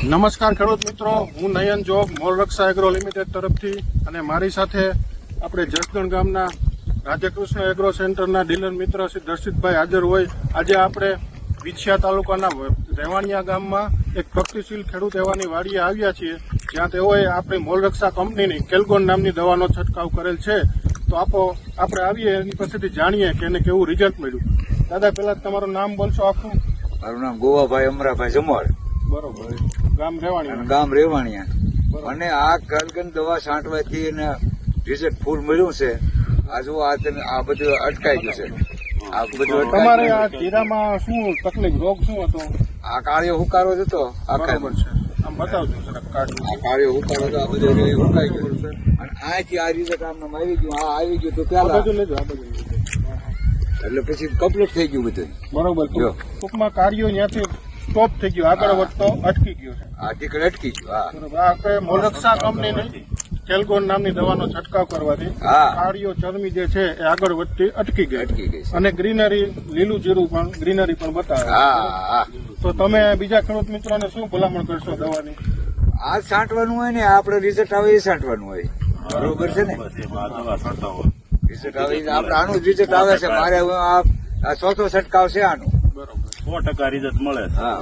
નમસ્કાર ખેડૂત મિત્રો, હું નયન જોગ મોરરક્ષા એગ્રો લિમિટેડ તરફથી અને મારી સાથે આપણે જસદણ ગામના રાધાકૃષ્ણ એગ્રો સેન્ટરના ડીલર મિત્ર શ્રી દર્શિતભાઈ હાજર હોય. આજે આપણે વિછિયા તાલુકાના રેવાણિયા ગામમાં એક પ્રગતિશીલ ખેડૂત એવાની વાડીએ આવ્યા છીએ, જ્યાં તેઓએ આપણી મોરરક્ષા કંપનીની કેલ્ગોન નામની દવાનો છંટકાવ કરેલ છે. તો આપણે આવીએ એની પાસેથી જાણીએ કે એને કેવું રિઝલ્ટ મળ્યું. દાદા, પહેલા તમારું નામ બોલશો આખું? મારું નામ ગોવાભાઈ અમરાભાઈ જમોર, બરોબર. ગામ રેવાણિયા. ગામ રેવાણિયા. અને આ કેલ્ગોન દવા છાંટવાથી એને રિઝલ્ટ ફૂલ મળ્યું છે. આ જો આ બધું અટકાઈ ગયું છે. આ બધું તમારે આ જીરામાં શું તકલીફ, રોગ શું હતો? આ કાળિયો હુકારો જ હતો. બરાબર છે, આમ બતાવજો જરાક કાઢી. આ કાળિયો હુકારો હતો, આ બધું હુકાઈ ગયું છે. અને આથી આ રિઝલ્ટ આમને આવી ગયું. આ આવી ગયું તો આ પેલા બાજુ લેજો, આ બાજુ લેજો. એટલે પછી કમ્પ્લીટ થઈ ગયું બધું. બરોબર. ટૂંકમાં કાર્યો ત્યાંથી સ્ટોપ થઈ ગયો, આગળ વધતો અટકી ગયો છે. આ ટીકડ અટકી ગયું. હા, બરોબર. આ આપણે મોરરક્ષા કંપનીની કેલ્ગોન નામની દવાનો છંટકાવ કરવાથી હા, કાર્યો ચરમી જે છે એ આગળ વધતી અટકી ગઈ અટકી ગઈ છે. અને ગ્રીનરી, લીલું જીરું પણ ગ્રીનરી પણ બતાવે. હા, હા. તો તમે બીજા ખેડૂત મિત્રોને શું ભલામણ કરશો દવાની? આ છાંટવાનું હોય ને, આપણે રિઝલ્ટ આવે એ છાંટવાનું હોય. બરોબર છે ને? રિઝલ્ટ આવે આપણે આનું જ રિઝલ્ટ આવે છે. મારે આ ચોથો છંટકાવ છે આનું. બરોબર. 100% રિઝલ્ટ મળે. હા.